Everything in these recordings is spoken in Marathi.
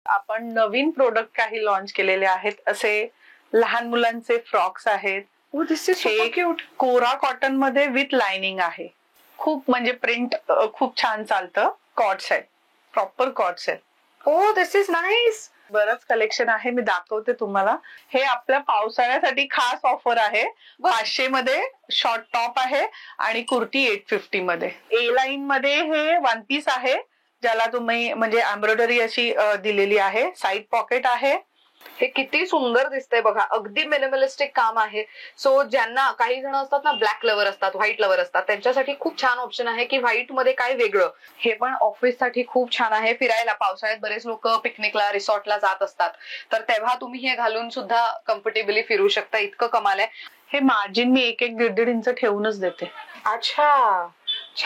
आपण नवीन प्रोडक्ट काही लॉन्च केलेले आहेत. असे लहान मुलांचे फ्रॉक्स आहेत. हे कोरा कॉटन मध्ये विथ लाइनिंग आहे. खूप म्हणजे प्रिंट खूप छान चालतं. कॉट्स आहेत, प्रॉपर कॉट्स आहेत. ओ दिस इज नाईस. बरंच कलेक्शन आहे, मी दाखवते तुम्हाला. हे आपल्या पावसाळ्यासाठी खास ऑफर आहे. 500 मध्ये शॉर्ट टॉप आहे आणि कुर्ती 850 मध्ये. ए लाईन मध्ये हे वन पीस आहे, ज्याला तुम्ही म्हणजे एम्ब्रॉयडरी अशी दिलेली आहे. साईड पॉकेट आहे. हे किती सुंदर दिसतंय बघा. अगदी मिनिमलिस्टिक काम आहे. सो ज्यांना काही जण असतात ना, ब्लॅक लवर असतात, व्हाईट लवर असतात, त्यांच्यासाठी खूप छान ऑप्शन आहे की व्हाईट मध्ये काय वेगळं. हे पण ऑफिस साठी खूप छान आहे. फिरायला पावसाळ्यात बरेच लोक पिकनिकला रिसॉर्टला जात असतात, तर तेव्हा तुम्ही हे घालून सुद्धा कम्फर्टेबली फिरू शकता. इतकं कमाल आहे. हे मार्जिन मी 1-1.5 इंच ठेवूनच देते. अच्छा,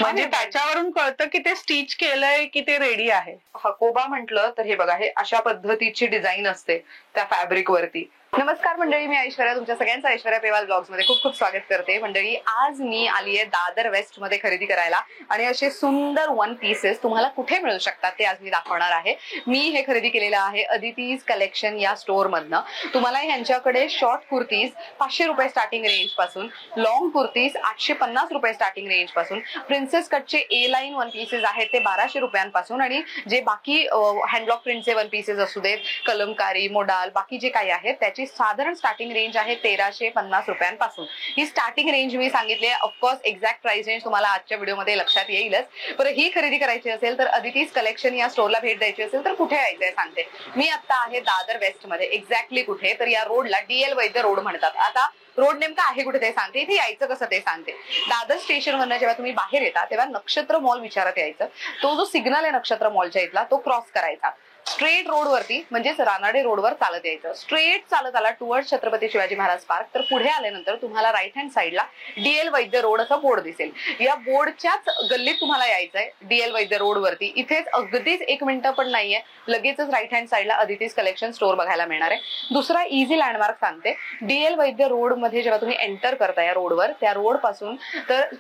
म्हणजे त्याच्यावरून कळतं की ते स्टिच केलंय की ते रेडी आहे. हकोबा म्हटलं तर हे बघा, हे अशा पद्धतीची डिझाईन असते त्या फॅब्रिक वरती. नमस्कार मंडळी, मी ऐश्वर्या, तुमच्या सगळ्यांचं ऐश्वर्या पेवाल ब्लॉग्स मध्ये खूप खूप स्वागत करते. मंडळी, आज मी आली आहे दादर वेस्ट मध्ये खरेदी करायला आणि असे सुंदर वन पीसेस तुम्हाला कुठे मिळू शकतात ते आज मी दाखवणार आहे. मी हे खरेदी केलेलं आहे अदितीज कलेक्शन या स्टोअर मधनं. तुम्हाला यांच्याकडे शॉर्ट कुर्तीज 500 रुपये स्टार्टिंग रेंज पासून, लॉंग कुर्तीज 850 रुपये स्टार्टिंग रेंज पासून, प्रिन्सेस कटचे ए लाईन वन पीसेस आहेत ते 1200 रुपयांपासून, आणि जे बाकी हँडब्लॉक प्रिंटचे वन पीसेस असू देत, कलमकारी, मोडाल, बाकी जे काही आहेत त्याची साधारण स्टार्टिंग रेंज आहे 1350 रुपयांपासून. ही स्टार्टिंग रेंज मी सांगितली आहे. ऑफकोर्स एक्झॅक्ट प्राइस रेंज तुम्हाला आजच्या व्हिडिओमध्ये लक्षात येईलच. पण ही खरेदी करायची असेल तर अदितीज कलेक्शन या स्टोअरला भेट द्यायची असेल तर कुठे यायचंय सांगते. मी आता आहे दादर वेस्ट मध्ये. एक्झॅक्टली कुठे, तर या रोडला DL वैद्य रोड म्हणतात. आता रोड नेमका आहे कुठे ते सांगते, इथे यायचं कसं ते सांगते. दादर स्टेशन वरनं जेव्हा तुम्ही बाहेर येता तेव्हा नक्षत्र मॉल विचारत यायचं. तो जो सिग्नल आहे नक्षत्र मॉलच्या इथला तो क्रॉस करायचा. स्ट्रेट रोड वरती म्हणजेच रानाडे रोडवर चालत यायचं. स्ट्रेट चालत आला टुवर्ड छत्रपती शिवाजी महाराज पार्क, तर पुढे आल्यानंतर तुम्हाला राईट हँड साईडला DL वैद्य रोड असं बोर्ड दिसेल. या बोर्डच्याच गल्लीत तुम्हाला यायचंय. DL वैद्य रोड वरती इथेच अगदीच 1 मिनिटं पण नाहीये, लगेचच राईट हँड साईडला अदितीज कलेक्शन स्टोअर बघायला मिळणार आहे. दुसरा इझी लँडमार्क सांगते. DL वैद्य रोड मध्ये जेव्हा तुम्ही एंटर करता या रोडवर, त्या रोड पासून तर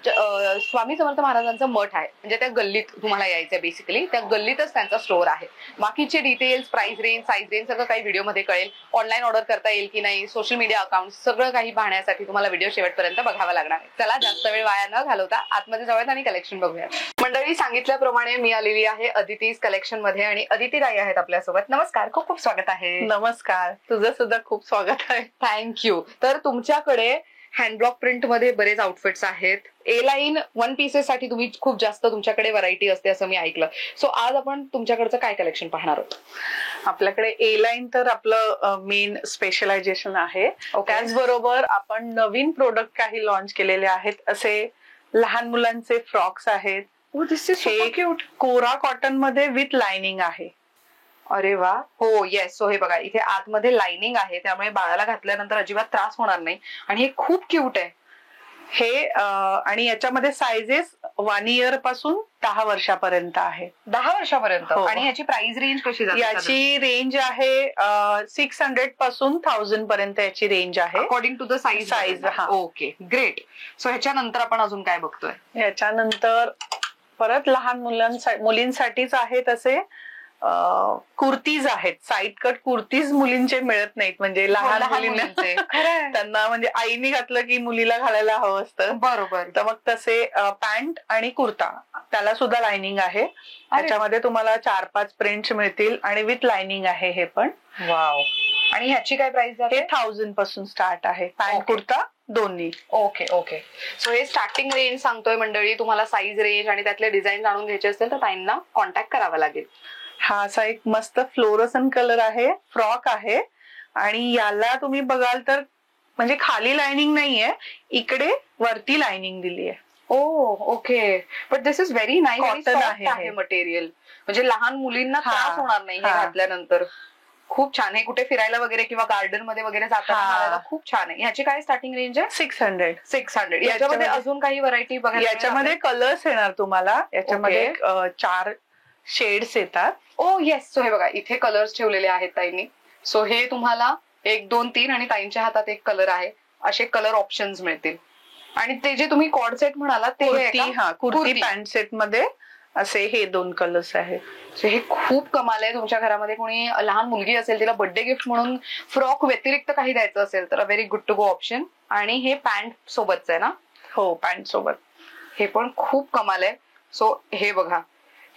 स्वामी समर्थ महाराजांचं मठ आहे, म्हणजे त्या गल्लीत तुम्हाला यायचंय. बेसिकली त्या गल्लीतच त्यांचा स्टोअर आहे. बाकीचे details, price range, size range सगळं काही व्हिडिओ मध्ये कळेल. ऑनलाईन ऑर्डर करता येईल की नाही, सोशल मीडिया अकाउंट, सगळं काही पाहण्यासाठी तुम्हाला व्हिडिओ शेवटपर्यंत बघावा लागणार आहे. चला जास्त वेळ वाया न घालवता आतमध्ये जाऊयात आणि कलेक्शन बघूया. मंडळी, सांगितल्याप्रमाणे मी आलेली आहे अदितीज कलेक्शन मध्ये आणि अदिती ताई आहेत आपल्यासोबत. नमस्कार, खूप खूप स्वागत आहे. नमस्कार, तुझं सुद्धा खूप स्वागत आहे. थँक्यू. तर तुमच्याकडे हँडब्लॉक प्रिंट मध्ये बरेच आउटफिट्स आहेत. ए लाईन वन पीसेस साठी तुम्ही खूप जास्त तुमच्याकडे व्हरायटी असते असं मी ऐकलं. सो आज आपण तुमच्याकडचं काय कलेक्शन पाहणार आहोत? आपल्याकडे ए लाईन तर आपलं मेन स्पेशलायझेशन आहे. त्याचबरोबर आपण नवीन प्रोडक्ट काही लॉन्च केलेले आहेत. असे लहान मुलांचे फ्रॉक्स आहेत. हे क्यूट कोरा कॉटन मध्ये विथ लाइनिंग आहे. अरे वा, हो येस. सो हे बघा, इथे आतमध्ये लाइनिंग आहे, त्यामुळे बाळाला घातल्यानंतर अजिबात त्रास होणार नाही आणि हे खूप क्यूट आहे. हे आणि याच्यामध्ये साइजेस 1 इयर पासून 10 वर्षापर्यंत आहे. 10 वर्षापर्यंत. आणि याची प्राइस रेंज कशी जाते? याची रेंज आहे 600 पासून 1000 पर्यंत याची रेंज आहे, according to the size. Okay, great. So ह्याच्यानंतर आपण अजून काय बघतोय? याच्यानंतर परत लहान मुलींसाठीच आहेत असे कुर्तीज आहेत. साईड कट कुर्तीज मुलींचे मिळत नाहीत, म्हणजे लहान मुलींना त्यांना म्हणजे आईने घातलं की मुलीला घालायला हवं असतं. बरोबर. तर मग तसे पॅन्ट आणि कुर्ता, त्याला सुद्धा लाइनिंग आहे. त्याच्यामध्ये तुम्हाला 4-5 प्रिंट्स मिळतील आणि विथ लाइनिंग आहे हे पण. वाव. आणि ह्याची काय प्राइस आहे? 1000 पासून स्टार्ट आहे, पॅन्ट कुर्ता दोन्ही. Okay okay. सो हे स्टार्टिंग रेंज सांगतोय मंडळी. तुम्हाला साईज रेंज आणि त्यातले डिझाईन जाणून घ्यायचे असेल तर ताईंना कॉन्टॅक्ट करावा लागेल. हा असा एक मस्त फ्लोरोसन कलर आहे, फ्रॉक आहे आणि याला तुम्ही बघाल तर म्हणजे खाली लाइनिंग नाहीये, इकडे वरती लाइनिंग दिली आहे. Okay. But this is very nice. Cotton आहे मटेरियल, म्हणजे लहान मुलींना त्रास होणार नाही हे घातल्यानंतर. खूप छान. हे कुठे फिरायला वगैरे किंवा गार्डन मध्ये वगैरे जाताना खूप छान आहे. ह्याची काय स्टार्टिंग रेंज आहे? 600. याच्यामध्ये अजून काही व्हरायटी बघायला? याच्यामध्ये कलर्स येणार तुम्हाला. याच्यामध्ये 4 शेड्स येतात. येस. सो हे बघा, इथे कलर्स ठेवलेले आहेत ताईंनी. सो हे तुम्हाला 1, 2, 3 आणि ताईंच्या हातात एक कलर आहे, असे कलर ऑप्शन्स मिळतील. आणि ते जे तुम्ही कॉर्ड सेट म्हणाला ते कुर्ती पॅन्ट सेट मध्ये असे हे 2 कलर्स आहेत. हे खूप कमाल आहे. तुमच्या घरामध्ये कोणी लहान मुलगी असेल, तिला बर्थडे गिफ्ट म्हणून फ्रॉक व्यतिरिक्त काही द्यायचं असेल तर very good to go option. आणि हे पॅन्ट सोबतच आहे ना? हो, पॅन्ट सोबत. हे पण खूप कमाल आहे. सो हे बघा,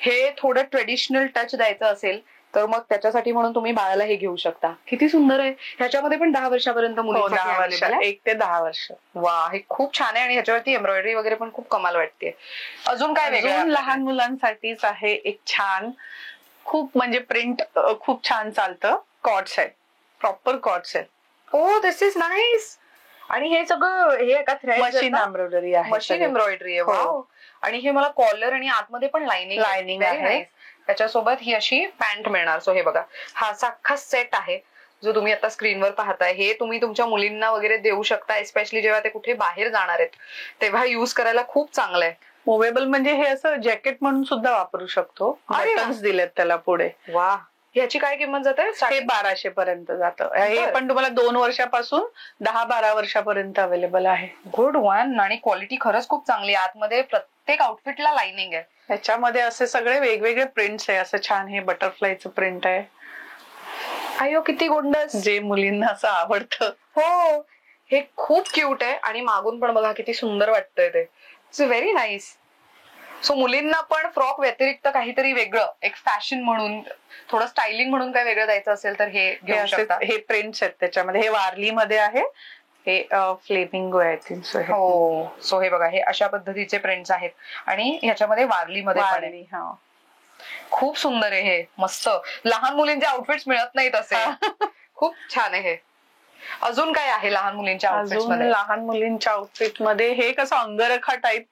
हे थोडं ट्रेडिशनल टच द्यायचं असेल तर मग त्याच्यासाठी म्हणून तुम्ही बाळाला हे घेऊ शकता. किती सुंदर आहे. ह्याच्यामध्ये पण 10 वर्षापर्यंत मुलींसाठी 10 वर्ष, 1 ते 10 वर्ष. वा, हे खूप छान आहे. आणि ह्याच्यावरती एम्ब्रॉयडरी वगैरे पण खूप कमाल वाटते. अजून काय वेगळं? लहान मुलांसाठीच आहे एक छान, खूप म्हणजे प्रिंट खूप छान चालतं. कॉर्ड्स आहेत, प्रॉपर कॉर्ड्स आहेत. ओ, दिस इज नाईस. आणि हे सगळं हे का थ्रेड? मशीन एम्ब्रॉयडरी आहे. मशीन एम्ब्रॉयडरी आहे. वाव. आणि हे मला कॉलर आणि आतमध्ये पण लाइनिंग आहे. त्याच्यासोबत ही अशी पॅन्ट मिळणार. सो हे बघा, हा असा अख्खा सेट आहे जो तुम्ही आता स्क्रीनवर पाहताय. हे तुम्ही तुमच्या मुलींना वगैरे देऊ शकता, एस्पेशली जेव्हा ते कुठे बाहेर जाणार आहेत तेव्हा युज करायला खूप चांगलं आहे. मुव्हेबल म्हणजे हे असं जॅकेट म्हणून सुद्धा वापरू शकतो. बटन्स दिलेत त्याला पुढे. वा. ह्याची काय किंमत जाते? हे 1200 पर्यंत जातं. हे पण तुम्हाला 2 वर्षापासून 10-12 वर्षापर्यंत अवेलेबल आहे. Good one. आणि क्वालिटी खरंच खूप चांगली आहे. आतमध्ये प्रत्येक आउटफिटला लाइनिंग आहे. ह्याच्यामध्ये असे सगळे वेगवेगळे प्रिंट्स आहे. असं छान हे बटरफ्लायचं प्रिंट आहे. अयो, किती गोंडस. जे मुलींना असं आवडतं. हो, हे खूप क्यूट आहे. आणि मागून पण बघा किती सुंदर वाटतंय ते. It's very nice. सो मुलींना पण फ्रॉक व्यतिरिक्त काहीतरी वेगळं, एक फॅशन म्हणून, थोडं स्टायलिंग म्हणून काय वेगळं द्यायचं असेल तर हे घेऊ शकता. हे प्रिंट्स आहेत त्याच्यामध्ये. हे वारली मध्ये आहे, हे फ्लेमिंगो आहे. हो. सो हे बघा, हे अशा पद्धतीचे प्रिंट्स आहेत. आणि ह्याच्यामध्ये वारली मध्ये खूप सुंदर आहे. हे मस्त. लहान मुलींचे आउटफिट्स मिळत नाहीत असे. खूप छान आहे. अजून काय आहे लहान मुलींच्या आउटफिट्स मध्ये? लहान मुलींच्या आउटफिट मध्ये हे कसं अंगरखा टाईप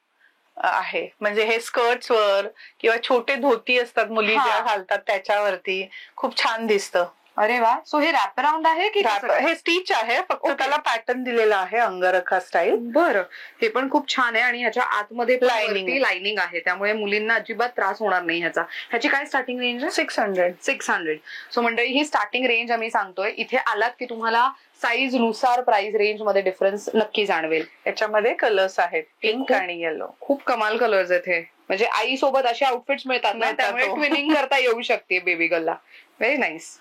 आहे. म्हणजे हे स्कर्ट्स वर किंवा छोटे धोती असतात मुली ज्या घालतात त्याच्यावरती खूप छान दिसतं. अरे वा. सो हे रॅप अराउंड आहे की हे स्टिच आहे, फक्त त्याला पॅटर्न दिलेला आहे अंगरखा स्टाईल. बरं. हे पण खूप छान आहे. आणि ह्याच्या आतमध्ये लाइनिंग आहे, त्यामुळे मुलींना अजिबात त्रास होणार नाही ह्याचा. ह्याची काय स्टार्टिंग रेंज आहे? 600. सो मंडळी, ही स्टार्टिंग रेंज आम्ही सांगतोय. इथे आलात की तुम्हाला साईज नुसार प्राइस रेंज मध्ये डिफरन्स नक्की जाणवेल. याच्यामध्ये कलर्स आहेत, पिंक आणि येलो. खूप कमाल कलर्स आहेत हे. म्हणजे आई सोबत असे आउटफिट्स मिळतात ना, त्यामुळे ट्विनिंग करता येऊ शकते बेबी गर्लला. Very nice.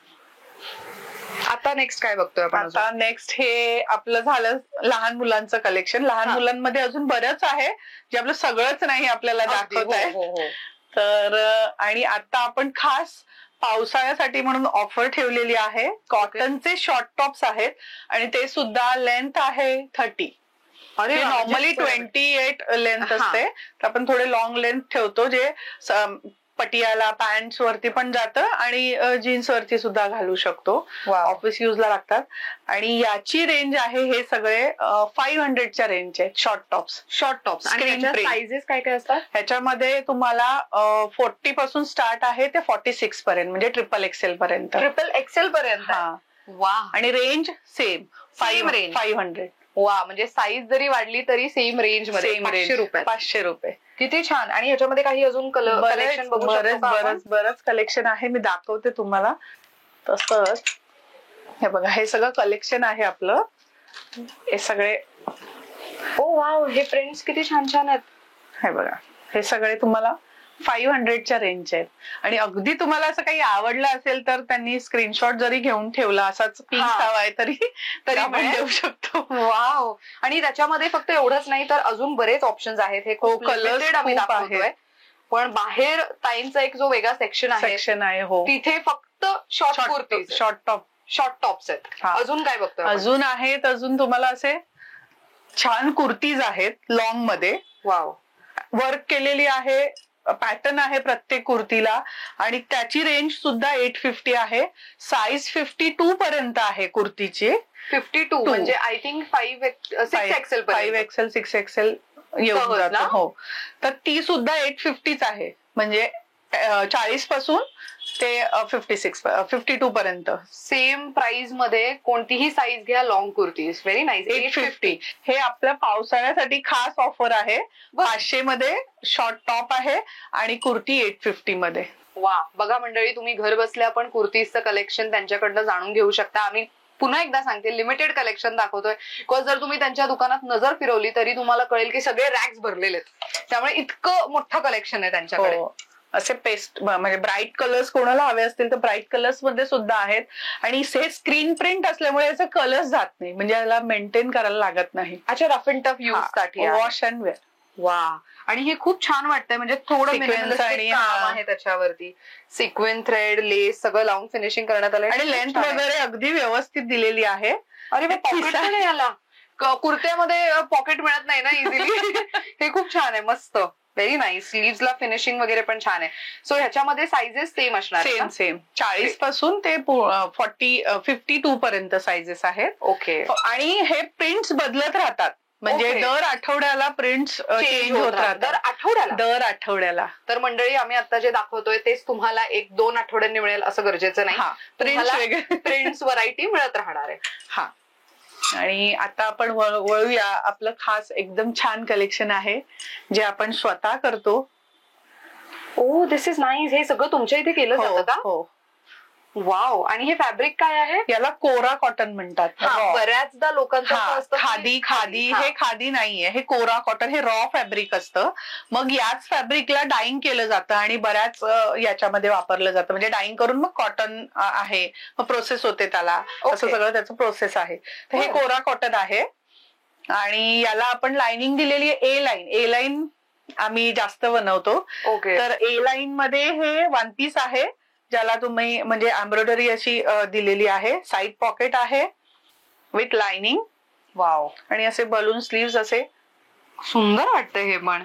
आता नेक्स्ट काय बघतोय आपण? आता नेक्स्ट हे आपलं झालं लहान मुलांचं कलेक्शन. लहान मुलांमध्ये अजून बरंच आहे जे आपलं सगळंच नाही आपल्याला दाखवत आहे. तर आणि आता आपण खास पावसाळ्यासाठी म्हणून ऑफर ठेवलेली आहे. कॉटनचे शॉर्ट टॉप्स आहेत आणि ते सुद्धा लेंथ आहे 30. नॉर्मली 28 लेंथ असते, तर आपण थोडे लॉंग लेंथ ठेवतो जे पटियाला पॅन्ट्स वरती पण जातं आणि जीन्स वरती सुद्धा घालू शकतो. ऑफिस यूजला लागतात. आणि याची रेंज आहे, हे सगळे 500च्या रेंजचे शॉर्ट टॉप्स. साइजेस काय काय असतात ह्याच्यामध्ये? तुम्हाला 40 पासून स्टार्ट आहे ते 46 पर्यंत, म्हणजे XXL पर्यंत. XXL पर्यंत. वा. आणि रेंज सेम 500. वा. म्हणजे साईज जरी वाढली तरी सेम रेंज मध्ये 500 रुपये. किती छान. आणि ह्याच्यामध्ये काही अजून कलेक्शन बरंच कलेक्शन आहे, मी दाखवते तुम्हाला. तसंच हे बघा, हे सगळं कलेक्शन आहे आपलं. हे सगळे, ओ वाव, हे प्रिंट्स किती छान छान आहेत. हे बघा, हे सगळे तुम्हाला 500च्या रेंजचे आहेत. आणि अगदी तुम्हाला असं काही आवडलं असेल तर त्यांनी स्क्रीनशॉट जरी घेऊन ठेवला, असाच पीस हवाय तरी आपण देऊ शकतो. वाव. आणि त्याच्यामध्ये फक्त एवढंच नाही तर अजून बरेच ऑप्शन्स आहेत. हे कलर्स आम्ही दाखवतोय. पण बाहेर ताईंचा एक जो वेगळा सेक्शन आहे, हो, तिथे फक्त शॉर्ट टॉप्स आहेत. अजून काय बघतोय? अजून आहेत, अजून तुम्हाला असे छान कुर्तीज आहेत लॉंग मध्ये. वाव. वर्क केलेली आहे, पॅटर्न आहे प्रत्येक कुर्तीला. आणि त्याची रेंज सुद्धा 850 आहे. साईज 52 पर्यंत आहे कुर्तीची. 52 म्हणजे आय थिंक 5XL 6XL येऊन जातं. हो. तर ती सुद्धा 850च आहे, म्हणजे 40 पासून ते 52 पर्यंत सेम प्राइस मध्ये कोणतीही साईज घ्या लॉंग कुर्तीज. Very nice. 850. हे आपल्या पावसाळ्यासाठी खास ऑफर आहे. 500 मध्ये शॉर्ट टॉप आहे आणि कुर्ती 850 मध्ये. वा. बघा मंडळी, तुम्ही घर बसल्या पण कुर्तीजचं कलेक्शन त्यांच्याकडनं जाणून घेऊ शकता. आम्ही पुन्हा एकदा सांगते, लिमिटेड कलेक्शन दाखवतोय. बिकॉज जर तुम्ही त्यांच्या दुकानात नजर फिरवली तरी तुम्हाला कळेल की सगळे रॅक्स भरलेले आहेत. त्यामुळे इतकं मोठं कलेक्शन आहे त्यांच्याकडे. असे पेस्ट म्हणजे ब्राईट कलर्स कोणाला हवे असतील तर ब्राईट कलर्स मध्ये सुद्धा आहेत. आणि हे स्क्रीन प्रिंट असल्यामुळे याचे कलर्स जात नाही, म्हणजे याला मेंटेन करायला लागत नाही. अच्छा, रफ अँड टफ यूज साठी, वॉश अँड वेअर. वा, आणि हे खूप छान वाटतंय, म्हणजे थोडं Sequence काम आहे त्याच्यावरती. सिक्वेन्स थ्रेड लेस सगळं लावून फिनिशिंग करण्यात आलंय आणि लेंथ वगैरे अगदी व्यवस्थित दिलेली आहे. अरे पॉकेट पण आहे याला. कुर्त्यामध्ये पॉकेट मिळत नाही ना इझिली. हे खूप छान आहे, मस्त, व्हेरी नाईस. स्लीव्हजला फिनिशिंग वगैरे पण छान आहे. सो ह्याच्यामध्ये साइजेस सेम असणार? सेम 40 पासून ते 52 पर्यंत साइजेस आहेत. ओके. आणि हे प्रिंट्स बदलत राहतात, म्हणजे दर आठवड्याला प्रिंट्स चेंज होत राहतात. दर आठवड्याला. तर मंडळी, आम्ही आता जे दाखवतोय तेच तुम्हाला 1-2 आठवड्यांनी मिळेल असं गरजेचं नाही. प्रिंट्स व्हरायटी मिळत राहणार आहे. हा, आणि आता आपण वळूया. आपलं खास एकदम छान कलेक्शन आहे जे आपण स्वतः करतो. ओ, दिस इज नाईस. हे सगळं तुमच्या इथे केलं जातं का? हो. वाव. आणि हे फॅब्रिक काय आहे? याला कोरा कॉटन म्हणतात. बऱ्याचदा लोकांचं असतं खादी हे खादी नाहीये, हे कोरा कॉटन, हे रॉ फॅब्रिक असतं. मग याच फॅब्रिकला डाईंग केलं जातं आणि बऱ्याच याच्यामध्ये वापरलं जातं, म्हणजे डाईंग करून मग कॉटन आहे, मग प्रोसेस होते त्याला, असं सगळं त्याचं प्रोसेस आहे. तर हे कोरा कॉटन आहे आणि याला आपण लाइनिंग दिलेली आहे ए लाईन आम्ही जास्त बनवतो. तर ए लाईन मध्ये हे वन पीस आहे ज्याला तुम्ही म्हणजे एम्ब्रॉयडरी अशी दिलेली आहे. साईड पॉकेट आहे विथ लाइनिंग. वाव. आणि असे बलून स्लीव्स असे सुंदर वाटतं हे पण.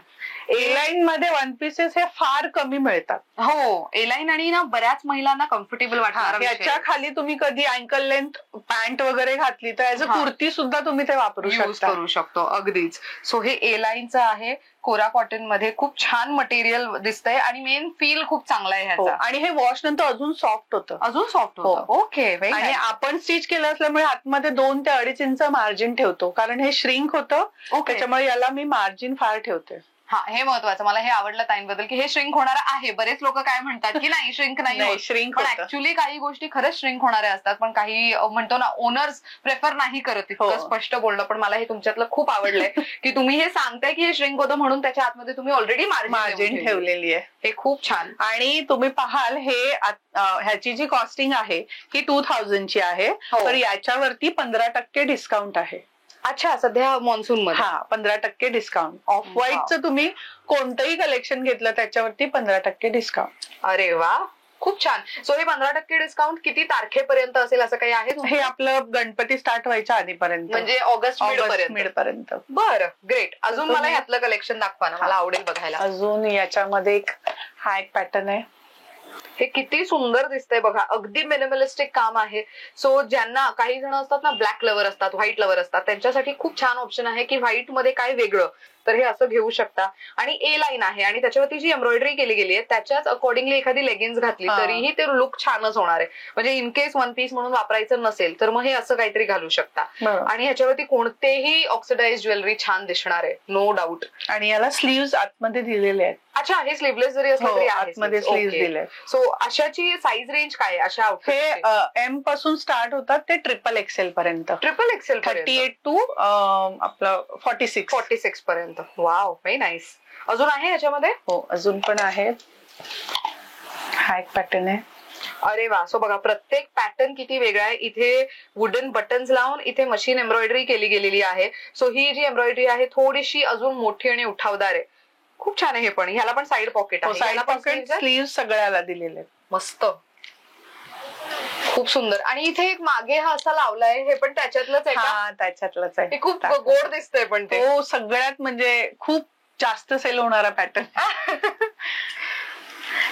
ए लाईन मध्ये वन पीसेस हे फार कमी मिळतात. हो, ए लाईन आणि ना बऱ्याच महिलांना कम्फर्टेबल वाटणार. याच्या खाली तुम्ही कधी अँकल लेंथ पॅन्ट वगैरे घातली तर ऍज अ कुर्ती सुद्धा तुम्ही ते वापरू शकतो. अगदीच. सो हे ए लाईनचं आहे, कोरा कॉटन मध्ये. खूप छान मटेरियल दिसतंय आणि मेन फील खूप चांगला आहे ह्याचा. आणि हे वॉश नंतर अजून सॉफ्ट होतं. ओके. आणि आपण स्टिच केलं असल्यामुळे आतमध्ये 2 ते 2.5 इंच मार्जिन ठेवतो, कारण हे श्रिंक होतं. त्याच्यामुळे याला मी मार्जिन फार ठेवते. हा, हे महत्वाचं. मला हे आवडलं ताईंबद्दल की हे श्रिंक होणार आहे. बरेच लोक काय म्हणतात की नाही, श्रिंक नाही, श्रिंक. पण ऍक्च्युली काही गोष्टी खरंच श्रिंक होणाऱ्या असतात, पण काही म्हणतो ना ओनर्स प्रेफर नाही करत इतकं स्पष्ट बोलणं. पण मला हे तुमच्यातलं खूप आवडलंय की तुम्ही हे सांगताय की हे श्रिंक होतं म्हणून त्याच्या आतमध्ये तुम्ही ऑलरेडी मार्जिन ठेवलेली आहे. हे खूप छान. आणि तुम्ही पाहाल हे ह्याची जी कॉस्टिंग आहे ही 2000 ची आहे. तर याच्यावरती 15% डिस्काउंट आहे. अच्छा, सध्या मॉन्सून मध्ये 15% डिस्काउंट. ऑफ व्हाईटचं तुम्ही कोणतंही कलेक्शन घेतलं त्याच्यावरती 15% डिस्काउंट. अरे वा, खूप छान. सो हे 15% डिस्काउंट किती तारखेपर्यंत असेल असं काही आहे? हे आपलं गणपती स्टार्ट व्हायच्या आधीपर्यंत, म्हणजे ऑगस्ट मिड पर्यंत. बरं, ग्रेट. अजून मला ह्यातलं कलेक्शन दाखवा ना, मला आवडेल बघायला. अजून याच्यामध्ये हा एक पॅटर्न आहे. हे किती सुंदर दिसतंय बघा, अगदी मिनिमलिस्टिक काम आहे. सो ज्यांना, काही जण असतात ना ब्लॅक लवर असतात, व्हाईट लवर असतात, त्यांच्यासाठी खूप छान ऑप्शन आहे की व्हाईट मध्ये काय वेगळं, तर हे असं घेऊ शकता. आणि ए लाईन आहे आणि त्याच्यावरती जी एम्ब्रॉयडरी केली गेली आहे त्याच्याच अकॉर्डिंगली एखादी लेगिन्स घातली तरीही ते लुक छानच होणार आहे. म्हणजे इन केस वन पीस म्हणून वापरायचं नसेल तर मग हे असं काहीतरी घालू शकता. आणि ह्याच्यावरती कोणतेही ऑक्सिडाइज ज्वेलरी छान दिसणार आहे, नो डाऊट. आणि याला स्लीव्स आतमध्ये दिलेले आहेत. अच्छा, हे स्लीवलेस जरी असलं तरी आतमध्ये स्लीव्स दिले. सो अशाची साईज रेंज काय? अशा हे एम पासून स्टार्ट होतात ते ट्रिपल एक्सेल पर्यंत. 38 टू आपलं 46 पर्यंत. Wow, very nice. अजून आहे याच्यामध्ये? हो, अजून पण आहे. हा एक पॅटर्न आहे. अरे वा. सो बघा, प्रत्येक पॅटर्न किती वेगळा आहे. इथे वुडन बटन्स लावून इथे मशीन एम्ब्रॉयडरी केली गेलेली आहे. सो ही जी एम्ब्रॉयडरी आहे थोडीशी अजून मोठी आणि उठावदार आहे. खूप छान आहे हे पण. ह्याला पण साईड पॉकेट आहे. साईड पॉकेट, स्लीव्ह सगळ्याला दिलेले आहेत. मस्त, खूप सुंदर. आणि इथे एक मागे हा असा लावलाय, हे पण त्याच्यातलंच आहे का? त्याच्यातलंच आहे. खूप गोड दिसतंय पण ते. हो, सगळ्यात म्हणजे खूप जास्त सेल होणारा पॅटर्न.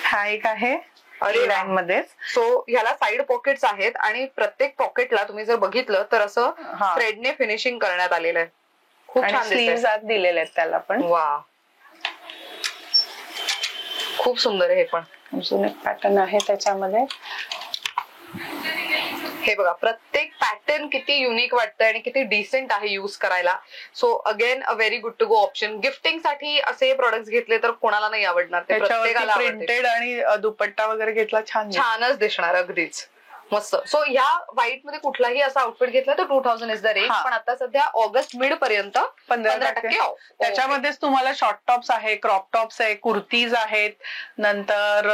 हा एक आहे लाईन मध्ये. सो ह्याला साईड पॉकेट्स आहेत आणि प्रत्येक पॉकेटला तुम्ही जर बघितलं तर असं थ्रेडने फिनिशिंग करण्यात आलेलं आहे. खूप छान स्लीव्स आत दिलेले आहेत त्याला पण. वा, खूप सुंदर आहे हे पण. अजून एक पॅटर्न आहे त्याच्यामध्ये. हे बघा, प्रत्येक पॅटर्न किती युनिक वाटतंय आणि किती डिसेंट आहे युज करायला. So again a very good to go option. Gifting साठी असे प्रोडक्ट्स घेतले तर कोणाला नाही आवडणार, ते प्रत्येकाला प्रिंटेड आणि दुपट्टा वगैरे घेतला छानच दिसणार. अगदीच मस्त. सो ह्या व्हाईट मध्ये कुठलाही असा आउटफिट घेतला तर 2000 इज द रेंज. पण आता सध्या ऑगस्ट मिड पर्यंत 15% ऑफ. त्याच्यामध्येच तुम्हाला शॉर्ट टॉप्स आहे, क्रॉप टॉप्स आहे, कुर्तीज आहेत, नंतर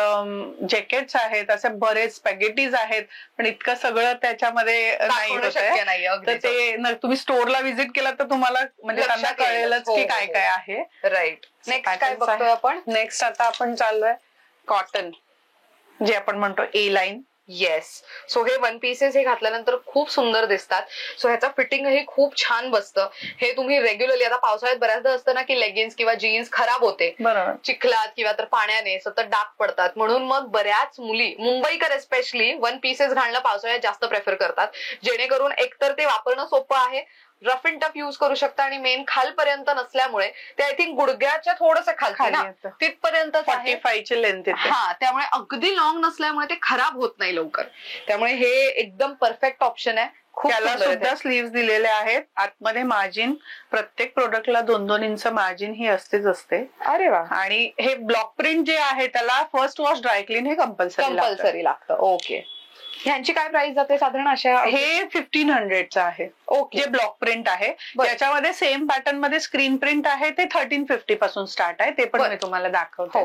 जॅकेट्स आहेत, असे बरेच स्पॅगेटीज आहेत. पण इतकं सगळं त्याच्यामध्ये नाही होत आहे. तर ते तुम्ही स्टोअरला व्हिजिट केला तर तुम्हाला म्हणजे त्यांना कळेलच की काय काय आहे. राईट. नेक्स्ट काय बघतोय आपण? नेक्स्ट आता आपण चाललोय कॉटन, जे आपण म्हणतो ए लाईन. येस. सो हे वन पीसेस हे घातल्यानंतर खूप सुंदर दिसतात. सो ह्याचा फिटिंग हे खूप छान बसतं. हे तुम्ही रेग्युलरली, आता पावसाळ्यात बऱ्याचदा असतं ना की लेगिन्स किंवा जीन्स खराब होते चिखलात किंवा तर पाण्याने, सतत डाग पडतात. म्हणून मग बऱ्याच मुली, मुंबईकर स्पेशली, वन पीसेस घालणं पावसाळ्यात जास्त प्रेफर करतात. जेणेकरून एकतर ते वापरणं सोपं आहे, रफ अँड टफ युज करू शकता, आणि मेन खालपर्यंत नसल्यामुळे ते आय थिंक गुडघ्याच्या थोडंसं खाली तिथपर्यंत 45 लेंथ येते. हा, त्यामुळे अगदी लॉंग नसल्यामुळे ते खराब होत नाही लवकर. त्यामुळे हे एकदम परफेक्ट ऑप्शन आहे. त्याला सुद्धा स्लीव्ह दिलेले आहेत. आतमध्ये मार्जिन, प्रत्येक प्रोडक्टला 2-2 इंच मार्जिन ही असते. अरे वा. आणि हे ब्लॉक प्रिंट जे आहे त्याला फर्स्ट वॉश ड्राय क्लीन हे कंपल्सरी लागतं. ओके. ह्यांची काय प्राइस जाते साधारण? अशा हे 1500चं आहे. ओके. जे ब्लॉक प्रिंट आहे त्याच्यामध्ये सेम पॅटर्न मध्ये स्क्रीन प्रिंट आहे, ते 1350 पासून स्टार्ट आहे. ते पण मी तुम्हाला दाखवते.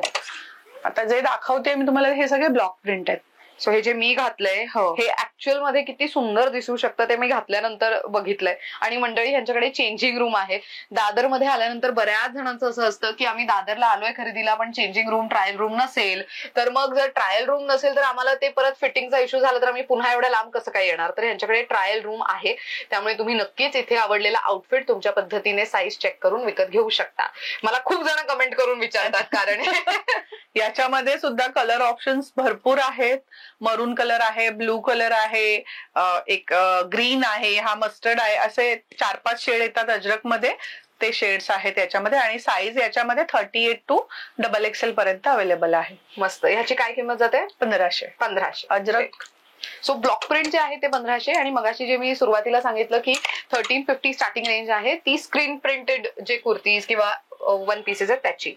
आता जे दाखवते मी तुम्हाला हे सगळे ब्लॉक प्रिंट आहेत. सो हे जे मी घातलंय हे ऍक्च्युअल मध्ये किती सुंदर दिसू शकतं ते मी घातल्यानंतर बघितलंय. आणि मंडळी, ह्यांच्याकडे चेंजिंग रूम आहे. दादर मध्ये आल्यानंतर बऱ्याच जणांचं असं असतं की आम्ही दादरला आलोय खरेदीला, पण चेंजिंग रूम, ट्रायल रूम नसेल. तर मग जर ट्रायल रूम नसेल तर आम्हाला ते परत फिटिंगचा इश्यू झाला तर आम्ही पुन्हा एवढ्या लांब कसं काय येणार. तर ह्यांच्याकडे ट्रायल रूम आहे. त्यामुळे तुम्ही नक्कीच इथे आवडलेला आउटफिट तुमच्या पद्धतीने साईज चेक करून विकत घेऊ शकता. मला खूप जण कमेंट करून विचारतात, कारण याच्यामध्ये सुद्धा कलर ऑप्शन्स भरपूर आहेत. मरून कलर आहे, ब्लू कलर आहे, एक ग्रीन आहे, हा मस्टर्ड आहे, असे 4-5 शेड येतात अजरक मध्ये. ते शेड्स आहेत याच्यामध्ये. आणि साईज याच्यामध्ये 38 to XXL पर्यंत अवेलेबल आहे. मस्त. ह्याची काय किंमत जाते? 1500 अजरक. सो ब्लॉक प्रिंट जे आहे ते 1500, आणि मगाशी जे मी सुरुवातीला सांगितलं की 1350 स्टार्टिंग रेंज आहे, ती स्क्रीन प्रिंटेड जे कुर्तीज किंवा वन पीसेस आहेत त्याची.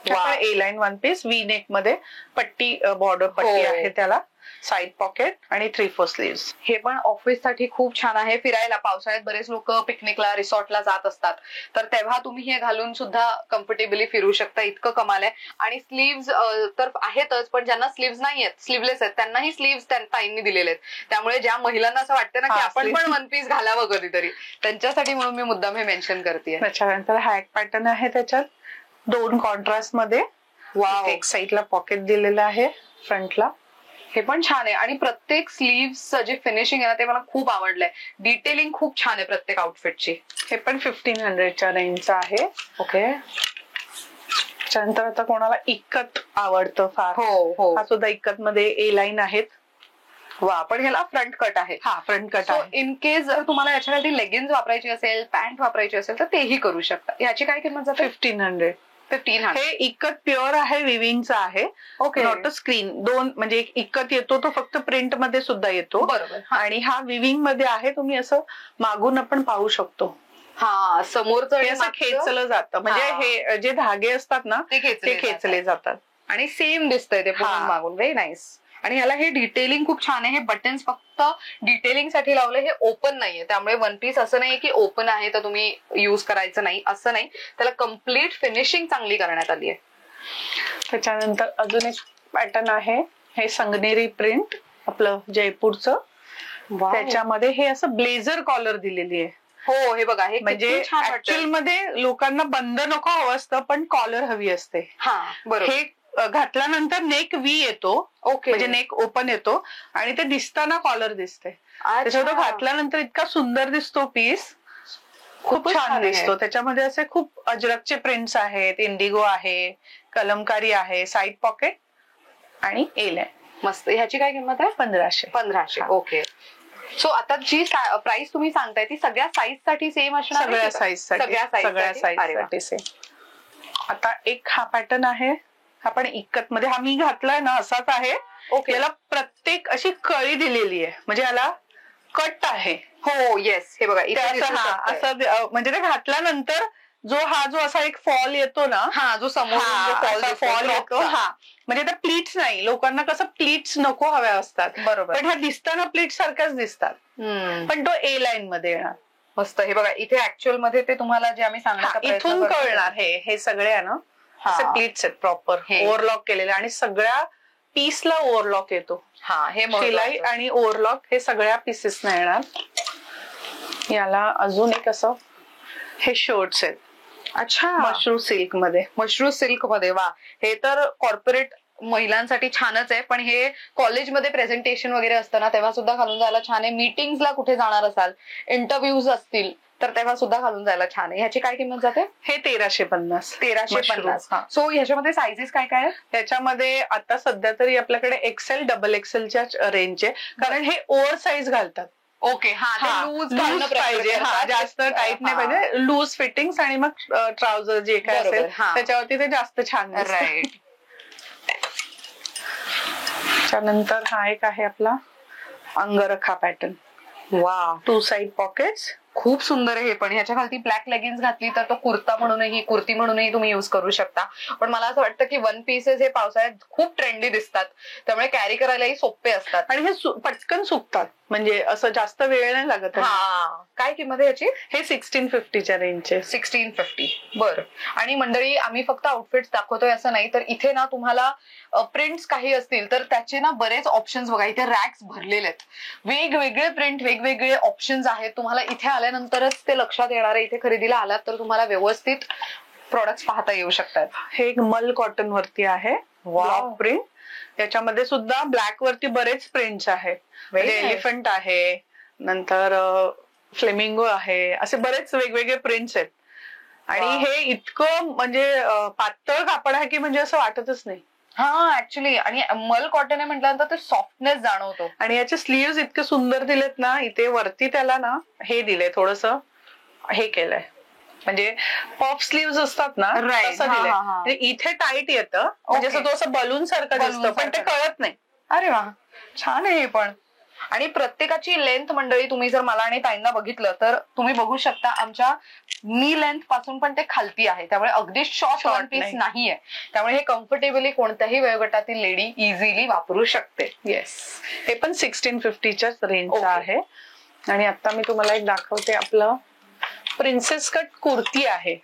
A line one piece, V neck मध्ये पट्टी, बॉर्डर पट्टी आहे त्याला, साईड पॉकेट आणि 3/4 स्लीव्स. हे पण ऑफिस साठी खूप छान आहे. फिरायला पावसाळ्यात बरेच लोक पिकनिकला, रिसॉर्टला जात असतात, तर तेव्हा तुम्ही हे घालून सुद्धा कम्फर्टेबली फिरू शकता. इतकं कमाल आहे. आणि स्लीव्स तर आहेतच, पण ज्यांना स्लीव्स नाही आहेत, स्लीवलेस आहेत, त्यांनाही स्लीव्स ताईंनी दिलेले आहेत. त्यामुळे ज्या महिलांना असं वाटतं ना की आपण पण वन पीस घालावं कधीतरी, त्यांच्यासाठी म्हणून मी मुद्दाम हे मेन्शन करते. त्याच्यानंतर हा एक पॅटर्न आहे, त्याच्यात 2 कॉन्ट्रास्ट मध्ये. एक साईडला पॉकेट दिलेलं आहे, फ्रंटला. हे पण छान आहे. आणि प्रत्येक स्लीव्हचं जे फिनिशिंग आहे ना ते मला खूप आवडलंय. डिटेलिंग खूप छान आहे प्रत्येक आउटफिटची. हे पण 1500च्या रेंजचं आहे. ओके. त्यानंतर आता कोणाला इक्कत आवडतं फार, हो, हा सुद्धा इक्कत मध्ये ए लाईन आहेत. वा. पण ह्याला फ्रंट कट आहे. हा, फ्रंट कट आहे. इन केस जर तुम्हाला याच्यासाठी लेगिन्स वापरायची असेल, पॅन्ट वापरायची असेल, तर तेही करू शकता. ह्याची काय किंमत जाते? 1500. हे इक्कत प्युअर आहे, विविंगचं आहे. ओके. Not a screen. 2 म्हणजे एक इक्कत येतो तो फक्त प्रिंट मध्ये सुद्धा येतो. बरोबर. आणि हा विविंग मध्ये आहे. तुम्ही असं मागून आपण पाहू शकतो. हा, समोरचं असं खेचलं जातं, म्हणजे हे जे धागे असतात ना ते खेचले जातात. आणि सेम दिसतंय ते पूर्ण मागून. Very nice. आणि ह्याला हे डिटेलिंग खूप छान आहे. हे बटन्स फक्त डिटेलिंग साठी लावले, हे ओपन नाहीये. त्यामुळे वन पीस असं नाहीये की ओपन आहे तर तुम्ही युज करायचं नाही, असं नाही. त्याला कम्प्लीट फिनिशिंग चांगली करण्यात आली आहे. त्याच्यानंतर अजून एक पॅटर्न आहे, हे संगनेरी प्रिंट, आपलं जयपूरचं. त्याच्यामध्ये हे असं ब्लेझर कॉलर दिलेली आहे. हो, हे बघा, हे म्हणजे ऍक्च्युअल मध्ये लोकांना बंद नको हवं असतं, पण कॉलर हवी असते. हा, बरोबर. हे घातल्यानंतर नेक व्ही येतो. ओके. म्हणजे नेक ओपन येतो आणि ते दिसताना कॉलर दिसते. त्याच्यावर घातल्यानंतर इतका सुंदर दिसतो पीस, खूप छान दिसतो. त्याच्यामध्ये असे खूप अजरकचे प्रिंट्स आहेत, इंडिगो आहे, कलमकारी आहे, साईड पॉकेट आणि ए लाईन. मस्त. ह्याची काय किंमत आहे? 1500. ओके. सो आता जी प्राइस तुम्ही सांगताय ती सगळ्या साईज साठी सेम असणार? सगळ्या साईज साठी सेम. आता एक हा पॅटर्न आहे, हा पण इक्कत मध्ये, हा मी घातलाय ना असाच आहे. याला प्रत्येक अशी कळी दिलेली आहे, म्हणजे याला कट आहे. हो, येस. हे बघा, असं म्हणजे ते घातल्यानंतर जो हा जो असा एक फॉल येतो ना, हा जो समोर फॉल येतो, हा म्हणजे त्या प्लीट्स नाही, लोकांना कसं प्लीट्स नको हव्या असतात, बरोबर, पण ह्या दिसताना प्लीट सारख्याच दिसतात, पण तो ए लाईन मध्ये येणार. मस्त. हे बघा इथे ऍक्च्युअल मध्ये ते तुम्हाला जे आम्ही सांगण्याचा प्रयत्न इथून करतोय कळणार हे सगळे आहे ना, असे प्लीट्स आहेत प्रॉपर ओव्हरलॉक केलेले आणि सगळ्या पीसला ओव्हरलॉक येतो. हा हे शिलाई आणि ओव्हरलॉक हे सगळ्या पीसेस नाही येणार. याला अजून एक असं हे शर्ट्स आहेत. अच्छा, मशरूम सिल्क मध्ये. मशरूम सिल्क मध्ये, वा. हे तर कॉर्पोरेट महिलांसाठी छानच आहे, पण हे कॉलेजमध्ये प्रेझेंटेशन वगैरे असतं ना तेव्हा सुद्धा घालून जायला छान आहे. मीटिंग्सला कुठे जाणार असाल, इंटरव्ह्यूज असतील तर तेव्हा सुद्धा घालून जायला छान आहे. ह्याची काय किंमत जाते? हे 1350. 1350. सो ह्याच्यामध्ये सायझेस काय काय आहेत? त्याच्यामध्ये आता सध्या तरी आपल्याकडे एक्सेल डबल एक्सेलच्या रेंजचे, कारण हे ओव्हर साईज घालतात. ओके, हा लूज पाहिजे, जास्त टाईट नाही पाहिजे, लूज फिटिंग्स आणि मग ट्राउझर जे काय असेल त्याच्यावरती ते जास्त छान. राईट. त्यानंतर हा एक आहे आपला अंगरखा पॅटर्न. वा, 2 साइड पॉकेट्स. खूप सुंदर आहे हे पण. ह्याच्या खालती ब्लॅक लेगिन्स घातली तर तो कुर्ती म्हणूनही तुम्ही युज करू शकता. पण मला असं वाटतं की वन पीसेस हे पावसाळ्यात खूप ट्रेंडी दिसतात, त्यामुळे कॅरी करायलाही सोपे असतात आणि हे पटकन सुकतात, म्हणजे असं जास्त वेळ नाही लागत. हा, काय किंमत आहे याची? हे 1650च्या रेंजचे. 1650. बरं. आणि मंडळी, आम्ही फक्त आउटफिट्स दाखवतोय असं नाही, तर इथे ना तुम्हाला प्रिंट्स काही असतील तर त्याचे ना बरेच ऑप्शन्स बघा, इथे रॅक्स भरलेले आहेत. वेगवेगळे प्रिंट, वेगवेगळे ऑप्शन्स आहेत. तुम्हाला इथे आल्यानंतरच ते लक्षात येणार आहे. इथे खरेदीला आलात तर तुम्हाला व्यवस्थित प्रोडक्ट्स पाहता येऊ शकतात. हे एक मल कॉटन वरती आहे, ब्लॉक प्रिंट. त्याच्यामध्ये सुद्धा ब्लॅक वरती बरेच प्रिंट्स आहेत. एलिफंट आहे, नंतर फ्लेमिंगो आहे, असे बरेच वेगवेगळे प्रिंट्स आहेत. आणि हे इतकं म्हणजे पातळ कापड आहे की म्हणजे असं वाटतच नाही. हा, ऍक्च्युली. आणि मल कॉटन आहे म्हटल्यानंतर ते सॉफ्टनेस जाणवतो. आणि याचे स्लीव्स इतके सुंदर दिलेत ना, इथे वरती त्याला ना हे दिले, थोडस हे केलंय, म्हणजे पॉप स्लीव्स असतात ना तसं दिलंय. इथे टाईट येतं, म्हणजे असं तो असं बलून सारखं दिसतं, पण ते कळत नाही. अरे वा, छान आहे हे पण. आणि प्रत्येकाची लेंथ मंडळी, तुम्ही जर मला आणि ताईंना बघितलं तर तुम्ही बघू शकता आमच्या नी लेंथ पासून पण ते खालती आहे, त्यामुळे अगदी शॉर्ट वन पीस नाहीये. त्यामुळे हे कम्फर्टेबली कोणत्याही वयोगटातील लेडी इझिली वापरू शकते. येस, हे पण 1650च्याच रेंजचं आहे. आणि आता मी तुम्हाला एक दाखवते, आपलं प्रिन्सेस कट कुर्ती आहे.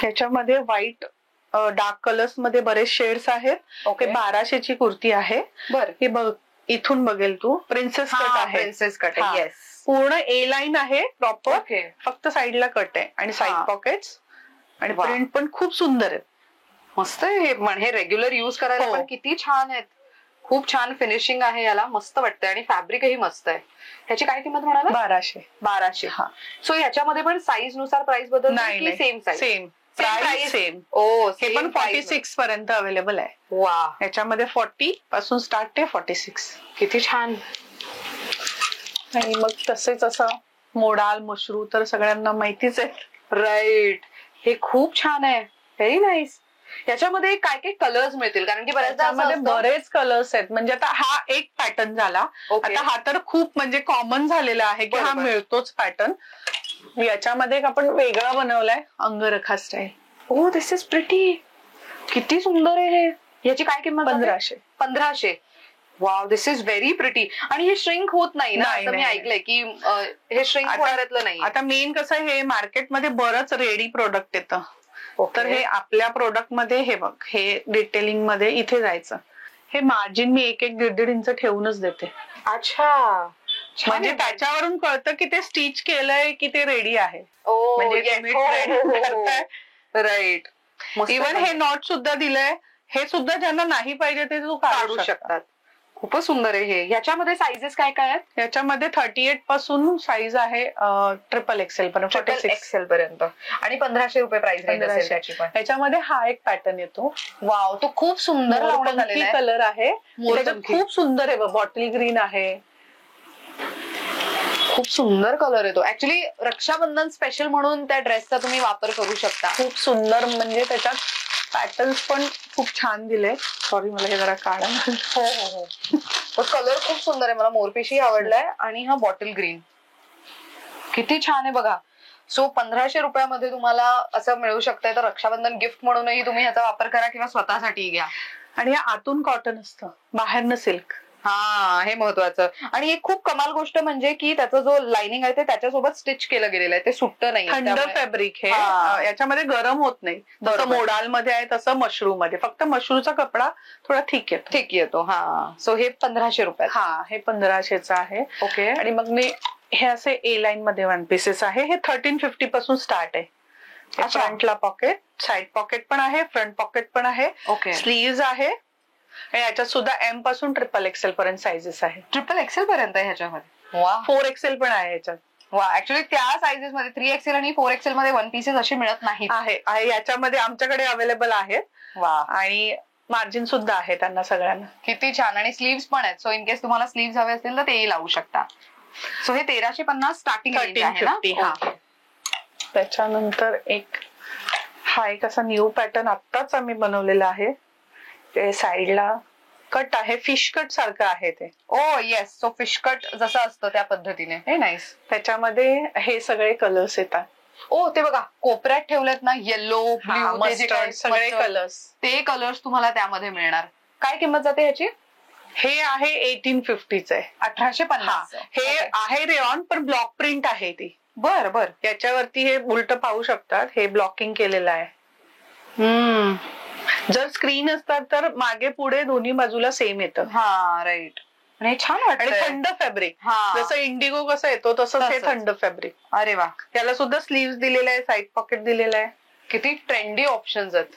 त्याच्यामध्ये व्हाईट डार्क कलर्स मध्ये बरेच शेड्स आहेत. 1200ची कुर्ती आहे. बरं, हे बघ, इथून बघेल तू, प्रिन्सेस कट आहे. प्रिन्सेस कट आहे, येस. पूर्ण ए लाईन आहे प्रॉपर, फक्त साईडला कट आहे आणि साईड पॉकेट्स. आणि प्रिंट पण खूप सुंदर आहे, मस्त आहे हे पण. हे रेग्युलर युज करायला पण किती छान आहेत. खूप छान फिनिशिंग आहे याला, मस्त वाटतंय. आणि फॅब्रिकही मस्त आहे. ह्याची काय किंमत म्हणाला? 1200. हा. सो ह्याच्यामध्ये पण साईज नुसार प्राइस बदल नाही? Same size, same price, same. हे पण 46 पर्यंत अवेलेबल आहे. वा, याच्यामध्ये 40 पासून स्टार्ट आहे 46. किती छान. आणि मग तसेच असं मोडाल मशरू तर सगळ्यांना माहितीच आहे. राईट, हे खूप छान आहे, व्हेरी नाईस. याच्यामध्ये काय काय कलर्स मिळतील? कारण की बऱ्याचदा बरेच कलर्स आहेत. म्हणजे आता हा एक पॅटर्न झाला, आता हा तर खूप म्हणजे कॉमन झालेला आहे की हा मिळतोच पॅटर्न. याच्यामध्ये आपण वेगळा बनवलाय, angrakha style. Oh, this is pretty. किती सुंदर आहे हे. याची काय किंमत? 1500. 1500. Wow, this is very pretty. आणि हे श्रिंक होत नाही ना, असं मी ऐकलंय की हे श्रिंक होणाऱ्यातलं नाही. आता मेन कसं आहे, हे मार्केटमध्ये बरंच रेडी प्रोडक्ट येतं. तर हे आपल्या प्रोडक्ट मध्ये, हे बघ, हे डिटेलिंग मध्ये इथे जायचं. हे मार्जिन मी 1-1.5 इंच ठेवूनच देते. अच्छा, म्हणजे त्याच्यावरून कळतं की ते स्टिच केलंय की ते रेडी आहे. राईट. इव्हन हे नॉट सुद्धा दिलंय, हे सुद्धा ज्यांना नाही पाहिजे ते तू काढू शकतात. खूपच सुंदर आहे हे. याच्यामध्ये साईजेस काय काय आहेत? याच्यामध्ये 38 पासून साईज आहे ट्रिपल एक्सेल पर्यंत, 46 एक्सेल पर्यंत. आणि 1500 रुपये प्राइस रेंज त्याची पण. याच्यामध्ये हा एक पॅटर्न येतो. वाव, तो खूप सुंदर लावण्यात आलेला आहे. कलर आहे, खूप सुंदर आहे. बॉटल ग्रीन आहे, खूप सुंदर कलर येतो. ऍक्च्युली रक्षाबंधन स्पेशल म्हणून त्या ड्रेसचा तुम्ही वापर करू शकता. खूप सुंदर, म्हणजे त्याच्यात पॅटर्न्स पण खूप छान दिले. सॉरी, मला हे जरा काढा. हो हो हो. कलर खूप सुंदर आहे, मला मोरपिशी आवडलाय. आणि हा बॉटल ग्रीन, किती छान आहे बघा. सो 1500 रुपयामध्ये तुम्हाला असं मिळू शकतंय. तर रक्षाबंधन गिफ्ट म्हणूनही तुम्ही ह्याचा वापर करा किंवा स्वतःसाठी घ्या. आणि हे आतून कॉटन असतं, बाहेरनं सिल्क. हा, हे महत्वाचं. आणि एक खूप कमाल गोष्ट म्हणजे की त्याचा जो लाइनिंग आहे ते त्याच्यासोबत स्टिच केलं गेलेलं आहे, ते सुट्टं नाही. थंड फॅब्रिक हे, हा. याच्यामध्ये गरम होत नाही. जसं बरोबर. मोडाल मध्ये आहे तसं मशरू मध्ये, फक्त मशरूचा कपडा थोडा थिक येतो. ठीक येतो. हा, सो हे 1500 रुपयात. हा, हे 1500चं आहे. ओके. आणि मग मी हे असे ए लाईन मध्ये वन पीसेस आहे. हे 1350 पासून स्टार्ट आहे. अच्छा. फ्रंटला पॉकेट, साइड पॉकेट पण आहे, फ्रंट पॉकेट पण आहे, ओके. स्लीव्ज आहे. आणि याच्यात सुद्धा एम पासून XXL पर्यंत साइजेस आहे. XXL पर्यंत आहे ह्याच्यामध्ये. वा, 4XL पण आहे याच्यात. वा. ऍक्च्युली त्या साइजेस मध्ये 3XL आणि 4XL मध्ये वन पीसेस असे मिळत नाहीत. आहे याच्यामध्ये आमच्याकडे अवेलेबल आहेत. वा, आणि मार्जिन सुद्धा आहे त्यांना सगळ्यांना. किती छान. आणि स्लीव्स पण आहेत. सो इन केस तुम्हाला स्लीव्स हवे असतील तर तेही लावू शकता. सो हे 1350 स्टार्टिंग रेंज आहे ना. 1350. हा. त्याच्यानंतर हा एक असा न्यू पॅटर्न आत्ताच आम्ही बनवलेला आहे. ते साईडला कट आहे, फिश कट सारखं आहे ते. ओ येस. सो फिश कट जसं असतं त्या पद्धतीने. हे नाईस. त्याच्यामध्ये हे सगळे कलर्स येतात. ओ, ते बघा कोपऱ्यात ठेवलेत ना, येलो, ब्ल्यू, मस्टर्ड, सगळे कलर्स. ते कलर्स तुम्हाला त्यामध्ये मिळणार. काय किंमत जाते ह्याची? हे आहे 1850च आहे. 1850. हे आहे रेऑन, पण ब्लॉक प्रिंट आहे ती. बर बर. याच्यावरती हे उलट पाहू शकतात, हे ब्लॉकिंग केलेलं आहे. जर स्क्रीन असतात तर मागे पुढे दोन्ही बाजूला सेम येतं. हा, राईट. आणि छान आणि वाटतं. थंड फॅब्रिक, हा. जसं इंडिगो कसं येतो तसंच हे थंड फॅब्रिक. अरे वा. त्याला सुद्धा स्लीव्ह दिलेला आहे, साईड पॉकेट दिलेलं आहे. किती ट्रेंडी ऑप्शन्स आहेत.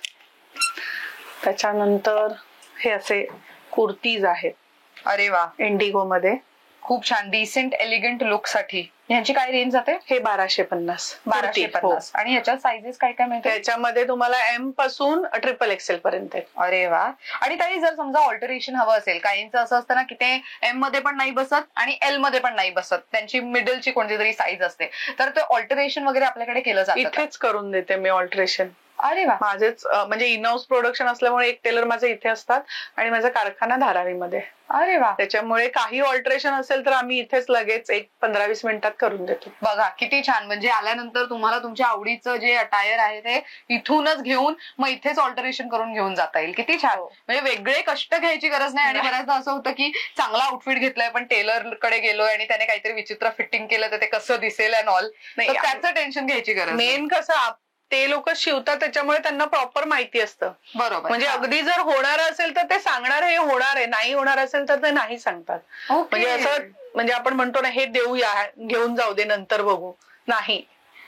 त्याच्यानंतर हे असे कुर्तीज आहेत. अरे वा, इंडिगो मध्ये खूप छान. डिसेंट एलिगंट लुक साठी ह्याची काय रेंज जाते? हे 1250. 1250. आणि ह्याच्यात साइजेस काय काय मिळतात? त्याच्यामध्ये तुम्हाला एम पासून XXL पर्यंत आहे. अरे वा. आणि काही जर समजा ऑल्टरेशन हवं असेल, काहींचं असं असतं ना की ते एम मध्ये पण नाही बसत आणि एल मध्ये पण नाही बसत, त्यांची मिडलची कोणती तरी साईज असते, तर ते ऑल्टरेशन वगैरे आपल्याकडे केलं जातं. इथेच करून देते मी ऑल्टरेशन. अरे वा. माझेच म्हणजे इनहाऊस प्रोडक्शन असल्यामुळे एक टेलर माझे इथे असतात आणि माझा कारखाना धारावीमध्ये. अरे वा. त्याच्यामुळे काही ऑल्टरेशन असेल तर आम्ही इथेच लगेच 15-20 मिनिटात करून देतो. बघा किती छान. म्हणजे आल्यानंतर तुम्हाला तुमच्या आवडीचं जे अटायर आहे ते इथूनच घेऊन मग इथेच ऑल्टरेशन करून घेऊन जाता येईल. किती छान. म्हणजे वेगळे कष्ट घ्यायची गरज नाही. आणि बऱ्याचदा असं होतं की चांगला आउटफिट घेतलाय पण टेलर कडे गेलोय आणि त्याने काहीतरी विचित्र फिटिंग केलं तर ते कसं दिसेल अँड ऑल, तर त्याचं टेन्शन घ्यायची गरज. मेन कसं ते लोक शिवतात त्याच्यामुळे त्यांना प्रॉपर माहिती असतं. बरोबर. म्हणजे अगदी जर होणार असेल तर ते सांगणार हे होणार आहे, नाही होणार असेल तर ते नाही सांगतात. म्हणजे असं, म्हणजे आपण म्हणतो ना हे देऊया, घेऊन जाऊ दे नंतर बघू, नाही,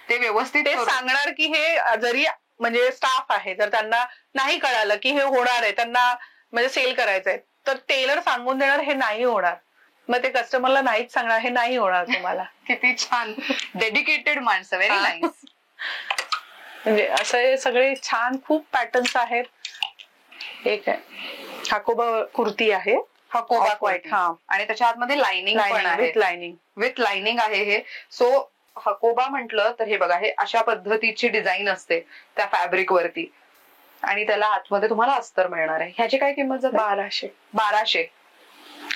ते व्यवस्थित ते सांगणार की हे जरी म्हणजे स्टाफ आहे जर त्यांना नाही कळालं की हे होणार आहे, त्यांना म्हणजे सेल करायचंय, तर टेलर सांगून देणार हे नाही होणार, मग ते कस्टमरला नाहीच सांगणार हे नाही होणार तुम्हाला. किती छान. डेडिकेटेड माणसं. Very nice. म्हणजे असं हे सगळे छान खूप पॅटर्न्स आहेत. एक आहे हाकोबा कुर्ती आहे, हाकोबा व्हाईट. हा, आणि त्याच्या आतमध्ये लाइनिंग पण आहे. विथ लाइनिंग आहे हे. सो हाकोबा म्हटलं तर हे बघा, हे अशा पद्धतीची डिझाईन असते त्या फॅब्रिक वरती आणि त्याला आतमध्ये तुम्हाला अस्तर मिळणार आहे. ह्याची काय किंमत जाते? 1200.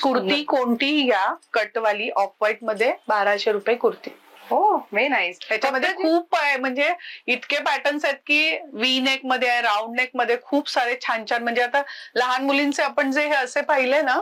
कुर्ती कोणतीही घ्या, कटवाली ऑफ व्हाईट मध्ये 1200 रुपये कुर्ती. हो, व्हेरी नाईस. त्याच्यामध्ये खूप आहे, म्हणजे इतके पॅटर्न्स आहेत की व्ही नेक मध्ये आहे, राऊंड नेक मध्ये, खूप सारे छान छान. म्हणजे आता लहान मुलींचे आपण जे हे असे पाहिले ना,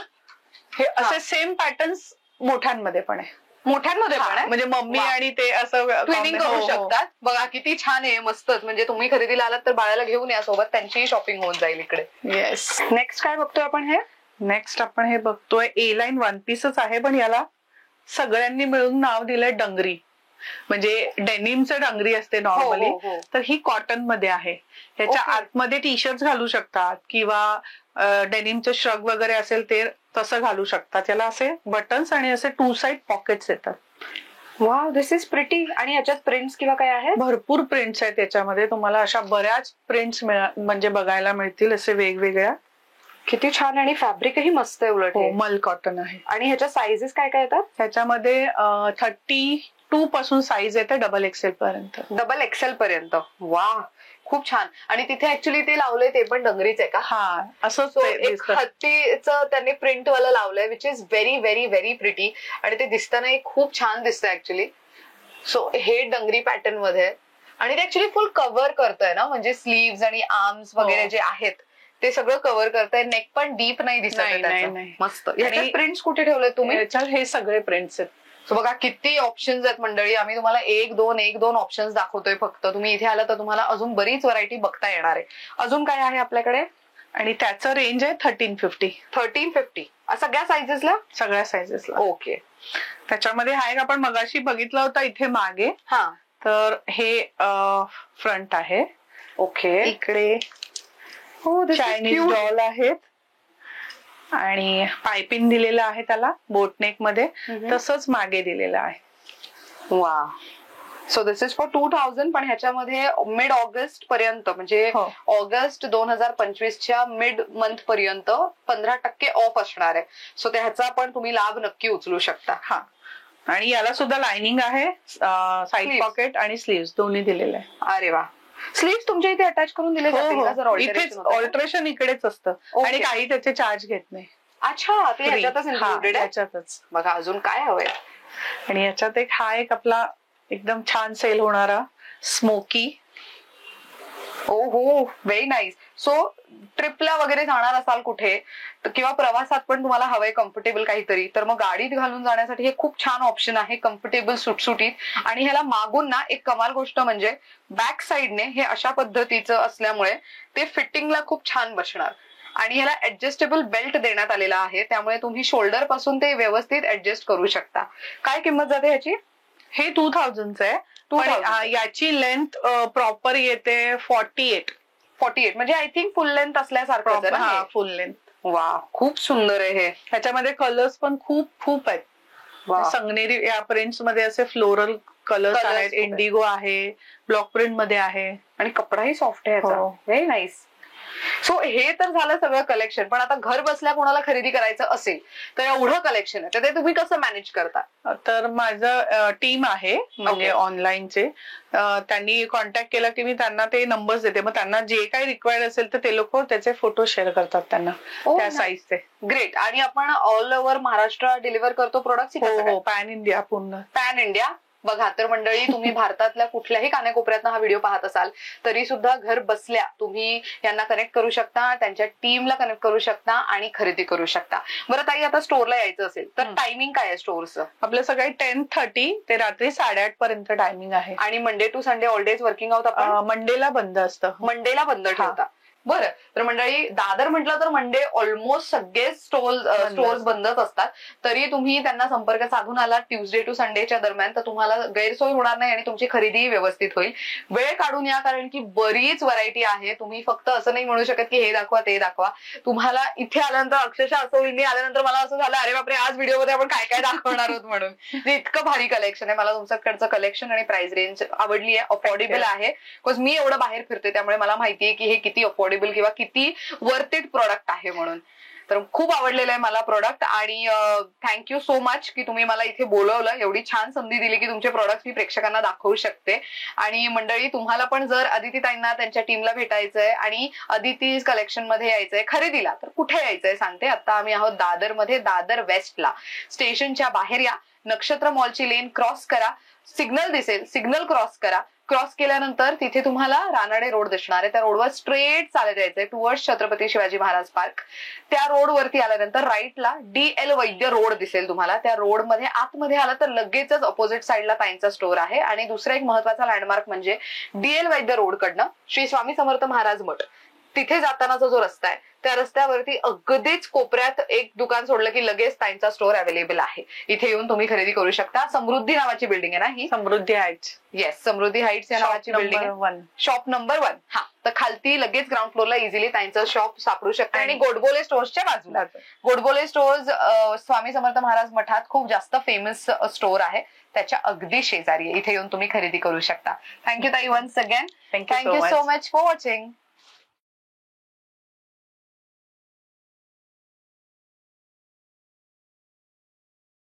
हे असे सेम पॅटर्न्स मोठ्यांमध्ये पण आहे. मोठ्यांमध्ये पण आहे, म्हणजे मम्मी आणि ते असं ट्विनिंग करू शकतात. बघा किती छान आहे, मस्तच. म्हणजे तुम्ही खरेदीला आलात तर बाळाला घेऊन या सोबत, त्यांचीही शॉपिंग होऊन जाईल इकडे. येस. नेक्स्ट काय बघतोय आपण? नेक्स्ट आपण हे बघतोय ए लाईन वन पीसच आहे, पण याला सगळ्यांनी मिळून नाव दिलंय डंगरी. म्हणजे डेनिमचं डंगरी असते नॉर्मली, तर ही कॉटन मध्ये आहे. ह्याच्या आतमध्ये टी शर्ट घालू शकतात किंवा डेनिमचं श्रग वगैरे असेल ते तसं घालू शकतात. याला असे बटन्स आणि असे 2 साइड पॉकेट्स येतात. Wow, this is pretty. आणि याच्यात प्रिंट्स किंवा काय आहे? भरपूर प्रिंट्स आहेत याच्यामध्ये. तुम्हाला अशा बऱ्याच प्रिंट्स म्हणजे बघायला मिळतील असे वेगवेगळ्या. किती छान. आणि फॅब्रिकही मस्त आहे उलट. मल कॉटन आहे. आणि ह्याच्या साइजेस काय काय येतात? ह्याच्यामध्ये 32 पासून साईज येते XXL पर्यंत. XXL पर्यंत. वा, खूप छान. आणि तिथे ऍक्च्युली ते लावलंय ते पण डंगरीच आहे का? हा, असं हत्तीचं त्यांनी प्रिंट वाला लावलंय, which is very very very pretty. आणि ते दिसतानाही खूप छान दिसतंय ऍक्च्युली. सो हे डंगरी पॅटर्न मध्ये आहे. आणि ते ऍक्च्युली फुल कव्हर करतंय ना, म्हणजे स्लीव्ज आणि आर्म्स वगैरे जे आहेत ते सगळं कव्हर करतंय. नेक पण डीप नाही दिसत आहे त्याचं. मस्त. ह्याचे प्रिंट्स कुठे ठेवले तुम्ही? हे सगळे प्रिंट्स आहेत. सो बघा किती ऑप्शन्स आहेत मंडळी. आम्ही तुम्हाला एक दोन ऑप्शन्स दाखवतोय फक्त. तुम्ही इथे आला तर तुम्हाला अजून बरीच व्हरायटी बघता येणार आहे. अजून काय आहे आपल्याकडे? आणि त्याचं रेंज आहे 1350. 1350 सगळ्या सायझेसला? सगळ्या सायझेसला. ओके. त्याच्यामध्ये हा एक आपण मगाशी बघितला होता इथे मागे. हा. तर हे फ्रंट आहे. ओके. इकडे चायनीज डॉल आहेत आणि पायपिंग दिलेलं आहे त्याला बोटनेक मध्ये. तसंच मागे दिलेलं आहे. वा. So this is for 2000. पण ह्याच्यामध्ये मिड ऑगस्ट पर्यंत म्हणजे ऑगस्ट 2025च्या मिड मंथ पर्यंत 15% ऑफ असणार आहे. सो त्याचा पण तुम्ही लाभ नक्की उचलू शकता. हा. आणि याला सुद्धा लाइनिंग आहे. साईड पॉकेट आणि स्लीव्स दोन्ही दिलेले आहे. अरे वा. स्लीव्स तुमच्या इथे अटॅच करून दिले जाते? इथेच ऑल्टरेशन इकडेच असतं. आणि काही त्याचे चार्ज घेत नाही. अच्छा. ते ह्याच्यातच इन्क्लुडेड आहे? याच्यातच. बघा अजून काय हवंय. आणि याच्यात एक आपला एकदम छान सेल होणारा स्मोकी. हो व्हेरी नाईस. सो ट्रिपला वगैरे जाणार असाल कुठे किंवा प्रवासात पण तुम्हाला हवंय कम्फर्टेबल काहीतरी, तर मग गाडीत घालून जाण्यासाठी हे खूप छान ऑप्शन आहे. कम्फर्टेबल सुटसुटीत. आणि ह्याला मागून ना एक कमाल गोष्ट म्हणजे बॅक साईडने हे अशा पद्धतीचं असल्यामुळे ते फिटिंगला खूप छान बसणार. आणि ह्याला ऍडजस्टेबल बेल्ट देण्यात आलेला आहे, त्यामुळे तुम्ही शोल्डर पासून ते व्यवस्थित ऍडजस्ट करू शकता. काय किंमत जाते ह्याची? हे 2000चं आहे. याची लेंथ प्रॉपर येते 48 म्हणजे आय थिंक फुल लेंथ असल्यासारखं. फुल लेंथ. वा. खूप सुंदर आहे हे. ह्याच्यामध्ये कलर्स पण खूप आहेत. संगनेरी या प्रिंट्स मध्ये असे फ्लोरल कलर्स आहेत. इंडिगो आहे, ब्लॉक प्रिंट मध्ये आहे. आणि कपडाही सॉफ्ट आहे याचा. Very nice. सो हे तर झालं सगळं कलेक्शन. पण आता घर बसल्या कोणाला खरेदी करायचं असेल तर एवढं कलेक्शन आहे, तर ते तुम्ही कसं मॅनेज करता? तर माझं टीम आहे म्हणजे ऑनलाईनचे. त्यांनी कॉन्टॅक्ट केला की मी त्यांना ते नंबर्स देते. मग त्यांना जे काही रिक्वायर्ड असेल तर ते लोक त्याचे फोटो शेअर करतात त्यांना त्या साईजचे. ग्रेट. आणि आपण ऑल ओव्हर महाराष्ट्र डिलिव्हर करतो प्रोडक्ट? हो. Pan India. पूर्ण पॅन इंडिया. बघा तर मंडळी, तुम्ही भारतातल्या कुठल्याही कानाकोपऱ्यातनं हा व्हिडिओ पाहत असाल तरी सुद्धा घर बसल्या तुम्ही यांना कनेक्ट करू शकता, त्यांच्या टीमला कनेक्ट करू शकता आणि खरेदी करू शकता. बरं ताई, आता स्टोअरला यायचं असेल तर टायमिंग काय आहे स्टोअरचं? आपलं सकाळी 10:30 ते रात्री 8:30 पर्यंत टायमिंग आहे. आणि Monday to Sunday all days working आहोत आपण? मंडेला बंद असतं. मंडेला बंद ठेवता. बरं. तर मंडळी, दादर म्हटलं तर मंडे ऑलमोस्ट सगळे स्टोर्स बंदच असतात. तरी तुम्ही त्यांना संपर्क साधून आला ट्युजडे टू संडेच्या दरम्यान तर तुम्हाला गैरसोय होणार नाही आणि तुमची खरेदी व्यवस्थित होईल. वेळ काढून या, कारण की बरीच व्हरायटी आहे. तुम्ही फक्त असं नाही म्हणू शकत की हे दाखवा ते दाखवा. तुम्हाला इथे आल्यानंतर अक्षरशः असं होईल, मी आल्यानंतर मला असं झालं अरे बापरे, आज व्हिडिओमध्ये आपण काय काय दाखवणार आहोत म्हणून. इतकं भारी कलेक्शन आहे. मला तुमच्याकडचं कलेक्शन आणि प्राइस रेंज आवडली आहे. अफोर्डेबल आहे. बिकॉज मी एवढं बाहेर फिरते त्यामुळे मला माहितीये की हे किती अफोर्डेबल किंवा किती वर्थ इट प्रोडक्ट आहे म्हणून. तर खूप आवडलेलं आहे मला प्रोडक्ट. आणि थँक्यू सो मच की तुम्ही मला इथे बोलवलं, एवढी छान संधी दिली की तुमचे प्रोडक्ट मी प्रेक्षकांना दाखवू शकते. आणि मंडळी, तुम्हाला पण जर अदिती ताईंना त्यांच्या टीमला भेटायचंय आणि अदिती कलेक्शन मध्ये यायचंय खरेदीला, तर कुठे यायचंय सांगते. आता आम्ही आहोत दादर मध्ये, दादर वेस्टला. स्टेशनच्या बाहेर या, नक्षत्र मॉलची लेन क्रॉस करा, सिग्नल दिसेल, सिग्नल क्रॉस करा. क्रॉस केल्यानंतर तिथे तुम्हाला रानाडे रोड दिसणार आहे. त्या रोडवर स्ट्रेट चालत यायचंय टुवर्ड्स छत्रपती शिवाजी महाराज पार्क. त्या रोडवरती आल्यानंतर राईटला DL वैद्य रोड दिसेल तुम्हाला. त्या रोडमध्ये आतमध्ये आला तर लगेचच ऑपोजिट साईडला ताईंचा स्टोअर आहे. आणि दुसरा एक महत्वाचा लँडमार्क म्हणजे DL वैद्य रोड कडनं श्री स्वामी समर्थ महाराज मठ तिथे जातानाचा जो रस्ता आहे त्या रस्त्यावरती अगदीच कोपऱ्यात एक दुकान सोडलं की लगेच ताईंचा स्टोअर अवेलेबल आहे. इथे येऊन तुम्ही खरेदी करू शकता. समृद्धी नावाची बिल्डिंग आहे ना ही? समृद्धी हाईट्स. येस, समृद्धी हाईट्स या नावाची बिल्डिंग आहे. Shop number 1. हा, तर खालती लगेच ग्राउंड फ्लोअरला इझिली ताईंचं शॉप सापडू शकतं. आणि गोडबोले स्टोअर्सच्या बाजूला गोडबोले स्टोअर्स स्वामी समर्थ महाराज मठात खूप जास्त फेमस स्टोअर आहे, त्याच्या अगदी शेजारी आहे. इथे येऊन तुम्ही खरेदी करू शकता. थँक्यू ताई once again. Thank you so much for watching.